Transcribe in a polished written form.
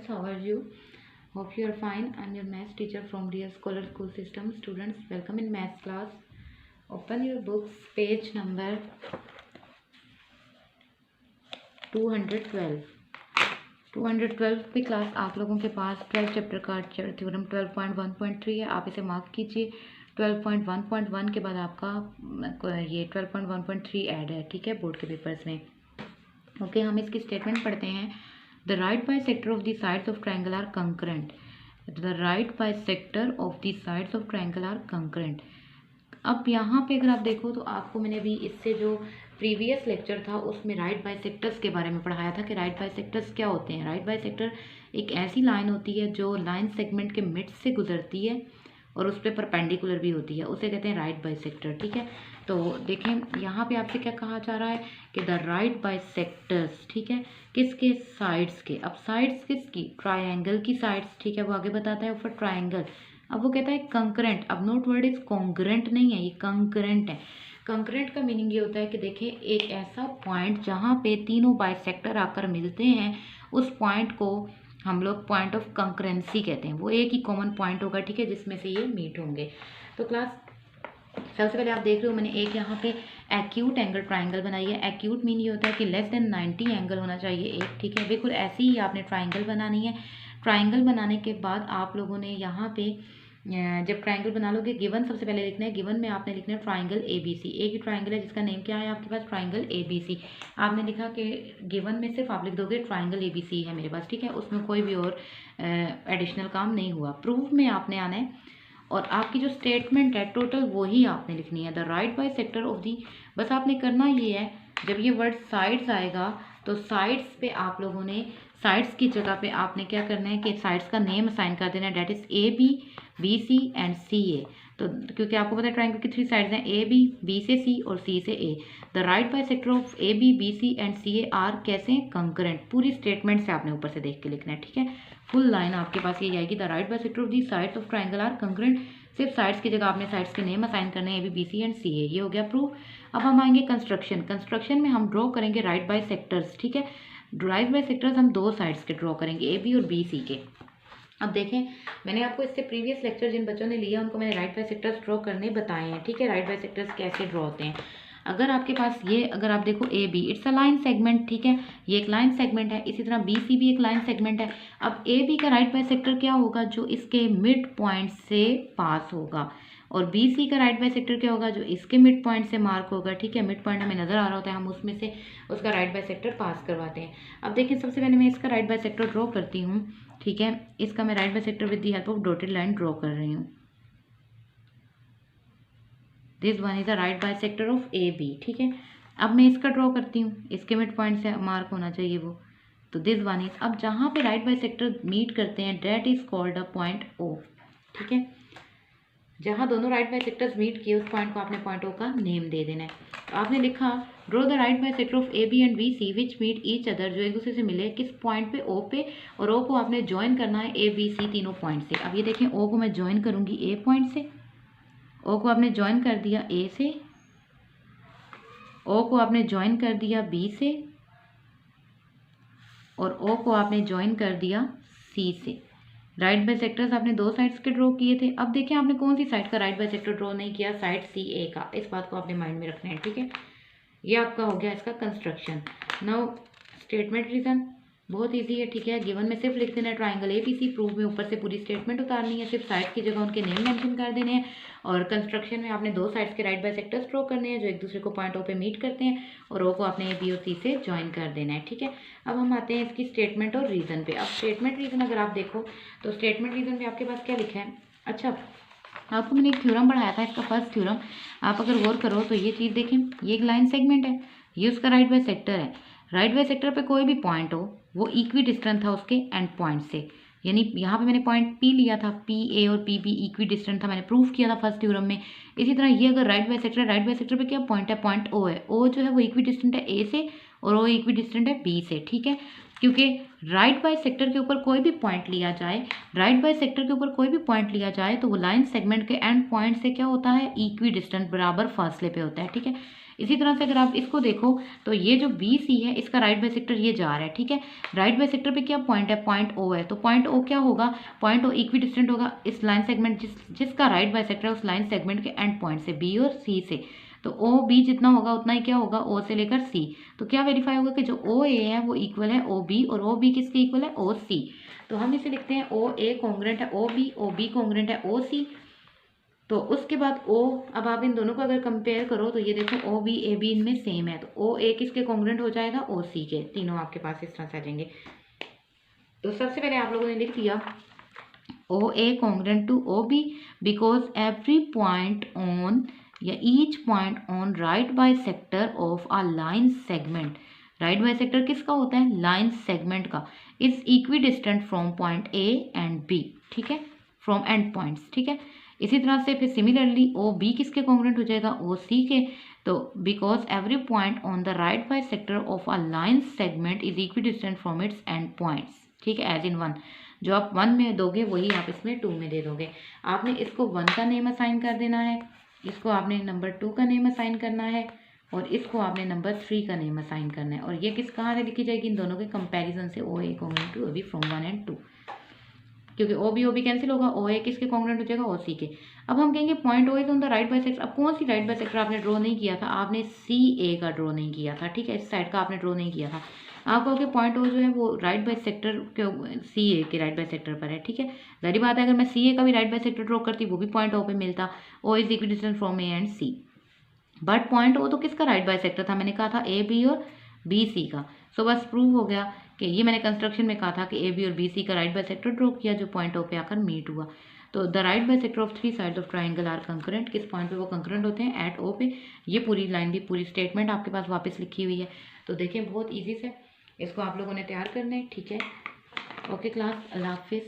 students, how are you? Hope you are fine. I'm your maths teacher from Dear Scholar School System. Students, welcome in maths class. Open your books, page number 212. 212 की class आप लोगों के पास 12 chapter का theorem 12.1.3 है. आप इसे mark कीजिए. 12.1.1 के बाद आपका ये 12.1.3 ऐड है, ठीक है, बोर्ड के पेपर्स में. ओके, हम इसकी स्टेटमेंट पढ़ते हैं. The right bisector of the sides of triangle are concurrent. The right bisector of the sides of triangle are concurrent. अब यहाँ पे अगर आप देखो तो आपको मैंने अभी इससे जो प्रीवियस लेक्चर था उसमें राइट बाइसेक्टर्स के बारे में पढ़ाया था कि राइट बाइसेक्टर्स क्या होते हैं. राइट बाइसेक्टर एक ऐसी लाइन होती है जो लाइन सेगमेंट के मिड से गुजरती है और उस पर परपेंडिकुलर भी होती है, उसे कहते हैं राइट बाइसेक्टर, ठीक है. तो देखें यहाँ पे आपसे क्या कहा जा रहा है कि द राइट बाइसेक्टर्स, ठीक है, किसके साइड्स के. अब साइड्स किसकी, ट्रायंगल की साइड्स, ठीक है, वो आगे बताता है ऊपर ट्रायंगल. अब वो कहता है कंकरेंट. अब नोट वर्ड इज कॉन्ग्रेंट नहीं है, ये कंकरेंट है. कंकरेंट का मीनिंग ये होता है कि देखिए एक ऐसा पॉइंट जहाँ पे तीनों बाइसेक्टर आकर मिलते हैं, उस पॉइंट को हम लोग पॉइंट ऑफ कंकरेंसी कहते हैं. वो एक ही कॉमन पॉइंट होगा, ठीक है, जिसमें से ये मीट होंगे. तो क्लास सबसे पहले आप देख रहे हो मैंने एक यहाँ पे एक्यूट एंगल ट्राइंगल बनाई है. एक्यूट मीन ये होता है कि लेस देन 90 एंगल होना चाहिए एक, ठीक है. बिल्कुल ऐसी ही आपने ट्राइंगल बनानी है. ट्राइंगल बनाने के बाद आप लोगों ने यहाँ पे जब ट्राइंगल बना लोगे, गिवन सबसे पहले लिखना है. गिवन में आपने लिखना है ट्राइंगल ABC. एक ही ट्राइंगल है जिसका नेम क्या है आपके पास, ट्राइंगल ABC. आपने लिखा कि गिवन में सिर्फ आप लिख दोगे ट्राइंगल ABC है मेरे पास, ठीक है, उसमें कोई भी और एडिशनल काम नहीं हुआ. प्रूफ में आपने आना है और आपकी जो स्टेटमेंट है टोटल वही आपने लिखनी है. द राइट बाइसेक्टर ऑफ दी, बस आपने करना ये है, जब ये वर्ड साइड्स आएगा तो साइड्स पे आप लोगों ने साइड्स की जगह पे आपने क्या करना है कि साइड्स का नेम असाइन कर देना है. That is AB, BC and CA. तो क्योंकि आपको पता है ट्राइंगल की 3 साइड्स हैं, AB, B से C और C से A. The right bisector of AB, BC and CA are कैसे, कंकरेंट. पूरी स्टेटमेंट से आपने ऊपर से देख के लिखना है, ठीक है. फुल लाइन आपके पास ये आएगी. The right bisector of the sides of triangle are concurrent. सिर्फ साइड्स की जगह आपने साइड्स के नेम असाइन करने हैं, AB, BC एंड CA. ये हो गया प्रूफ. अब हम आएंगे कंस्ट्रक्शन. कंस्ट्रक्शन में हम ड्रॉ करेंगे राइट बाइसेक्टर्स, ठीक है. राइट बाइसेक्टर्स हम 2 साइड्स के ड्रॉ करेंगे, AB और BC के. अब देखें मैंने आपको इससे प्रीवियस लेक्चर जिन बच्चों ने लिया उनको मैंने राइट बाइसेक्टर्स ड्रॉ करने बताए हैं, ठीक है. राइट बाइसेक्टर्स कैसे ड्रॉ होते हैं. अगर आपके पास ये, अगर आप देखो AB, it's a line segment, ठीक है, ये एक लाइन सेगमेंट है. इसी तरह BC भी एक लाइन सेगमेंट है. अब AB का राइट बाइसेक्टर क्या होगा, जो इसके मिड पॉइंट से पास होगा. और BC का राइट बाइसेक्टर क्या होगा, जो इसके मिड पॉइंट से मार्क होगा, ठीक है. मिड पॉइंट हमें नजर आ रहा होता है, हम उसमें से उसका राइट बाइसेक्टर पास करवाते हैं. अब देखिए सबसे पहले मैं इसका राइट बाइसेक्टर ड्रॉ करती हूँ, ठीक है. इसका मैं right bisector with the help of dotted line draw कर रही हूँ. This one is the right bisector of AB, ठीक है. अब मैं इसका ड्रॉ करती हूँ, इसके मिड पॉइंट से मार्क होना चाहिए वो. तो दिस वन इज, अब जहाँ पे राइट बाइसेक्टर मीट करते हैं that is called a point O, ठीक है. जहाँ दोनों राइट बाइसेक्टर्स मीट किए उस पॉइंट को आपने पॉइंट O का नेम दे देना है. तो आपने लिखा draw the right bisector of AB and BC which meet each other, जो एक दूसरे से मिले किस पॉइंट पे, O पे. और O को आपने ज्वाइन करना है ABC तीनों पॉइंट से. अब ये देखें O को मैं ज्वाइन करूँगी A पॉइंट से, O को आपने ज्वाइन कर दिया A से, O को आपने ज्वाइन कर दिया B से और O को आपने ज्वाइन कर दिया C से. राइट बाइसेक्टर्स आपने 2 साइड्स के ड्रॉ किए थे. अब देखें आपने कौन सी साइड का राइट बाइसेक्टर ड्रॉ नहीं किया, साइड CA का. इस बात को आपने माइंड में रखना है, ठीक है. ये आपका हो गया इसका कंस्ट्रक्शन. नाउ स्टेटमेंट रीजन बहुत इजी है, ठीक है. गिवन में सिर्फ लिख देना है ट्राइंगल ABC. प्रूफ में ऊपर से पूरी स्टेटमेंट उतारनी है, सिर्फ साइड की जगह उनके नेम मेंशन कर देने हैं. और कंस्ट्रक्शन में आपने 2 साइड्स के राइट बाइसेक्टर्स ड्रॉ करने हैं जो एक दूसरे को पॉइंट O पे मीट करते हैं और O को आपने AB और C से ज्वाइन कर देना है, ठीक है. अब हम आते हैं इसकी स्टेटमेंट और रीजन पे. अब स्टेटमेंट रीजन अगर आप देखो तो स्टेटमेंट रीजन में आपके पास क्या लिखा है. अच्छा, आपको मैंने एक थ्योरम पढ़ाया था, इसका फर्स्ट थ्योरम. आप अगर गौर करो तो ये चीज़ देखें, ये एक लाइन सेगमेंट है, ये उसका राइट बाइसेक्टर है. राइट बाइसेक्टर पे कोई भी पॉइंट हो वो इक्वी डिस्टेंट था उसके एंड पॉइंट से. यानी यहाँ पे मैंने पॉइंट P लिया था, PA और PB इक्वी डिस्टेंट था, मैंने प्रूफ किया था फर्स्ट थ्योरम में. इसी तरह ये अगर राइट बाइसेक्टर पे क्या पॉइंट है, पॉइंट O है. O जो है वो इक्वी डिस्टेंट है A से और O इक्वी डिस्टेंट है B से, ठीक है. क्योंकि राइट बाई सेक्टर के ऊपर कोई भी पॉइंट लिया जाए, राइट बाई सेक्टर के ऊपर कोई भी पॉइंट लिया जाए तो वो लाइन सेगमेंट के एंड पॉइंट से क्या होता है, इक्वी डिस्टेंट, बराबर फासले पे होता है, ठीक है। इसी तरह से अगर आप इसको देखो तो ये जो बी सी है इसका राइट बाई सेक्टर ये जा रहा है, ठीक है। राइट बाई सेक्टर पे क्या पॉइंट है, पॉइंट ओ है, तो पॉइंट ओ क्या होगा, पॉइंट ओ इक्वी डिस्टेंट होगा इस लाइन सेगमेंट जिसका राइट बाई सेक्टर है उस लाइन सेगमेंट के एंड पॉइंट से, बी और सी से। तो ओ बी जितना होगा उतना ही क्या होगा, ओ से लेकर सी। तो क्या वेरीफाई होगा कि जो ओ ए है वो इक्वल है ओ बी, और ओ बी किसके इक्वल है, ओ सी। तो हम इसे लिखते हैं ओ ए कॉन्ग्रेंट है ओ बी कॉन्ग्रेंट है ओ सी। तो उसके बाद ओ, अब आप इन दोनों को अगर कंपेयर करो तो ये देखो ओ बी ए बी इनमें सेम है, तो ओ ए किसके कॉन्ग्रेंट हो जाएगा, ओ सी के। तीनों आपके पास इस तरह से आ जाएंगे। तो सबसे पहले आप लोगों ने लिख दिया O A congruent to O B because every point on या each point on right bisector of a line segment, right bisector किसका होता है, लाइन सेगमेंट का, is equidistant from point A and B, ठीक है, from and points, ठीक है। इसी तरह से फिर सिमिलरली ओ बी किसके कॉन्ग्रेंट हो जाएगा, ओ सी के। तो because every point on the right bisector of a line segment is equidistant from its and points, ठीक है, एज इन वन। जो आप 1 में दोगे वही आप इसमें 2 में दे दोगे। आपने इसको 1 का नेम असाइन कर देना है, इसको आपने नंबर 2 का नेम असाइन करना है, और इसको आपने नंबर 3 का नेम असाइन करना है। और ये किस कहाँ से लिखी जाएगी, इन दोनों के कंपैरिजन से, O A congruent to O B from 1 and 2, क्योंकि ओ बी कैंसिल होगा, ओ ए किसके कॉन्ग्रेंट हो जाएगा, ओ सी के। अब हम कहेंगे point O is on the right bisector. अब कौन सी राइट बाई सेक्टर आपने ड्रॉ नहीं किया था, आपने सी ए का ड्रॉ नहीं किया था, ठीक है, इस साइड का आपने ड्रॉ नहीं किया था। आप कहोगे पॉइंट ओ जो है वो राइट बाई सेक्टर के सी ए के राइट बाई सेक्टर पर है, ठीक है। जारी बात है, अगर मैं सी ए का भी राइट बाई सेक्टर ड्रॉ करती वो भी पॉइंट ओ पे मिलता, O is equidistant from A and C. But point O तो किसका राइट बाई सेक्टर था, मैंने कहा था ए बी और बी सी का। सो बस प्रूव हो गया कि ये मैंने कंस्ट्रक्शन में कहा था कि ए बी और बी सी का राइट बाई सेक्टर ड्रॉ किया जो पॉइंट ओ पे आकर मीट हुआ। तो the right bisector of 3 sides of triangle are concurrent, किस पॉइंट पे वो कंकरेंट होते हैं, एट ओ पे। ये पूरी लाइन भी, पूरी स्टेटमेंट आपके पास वापस लिखी हुई है। तो देखें बहुत ईजी से इसको आप लोगों ने तैयार करना है, ठीक है। ओके क्लास, अल्लाह हाफिज़।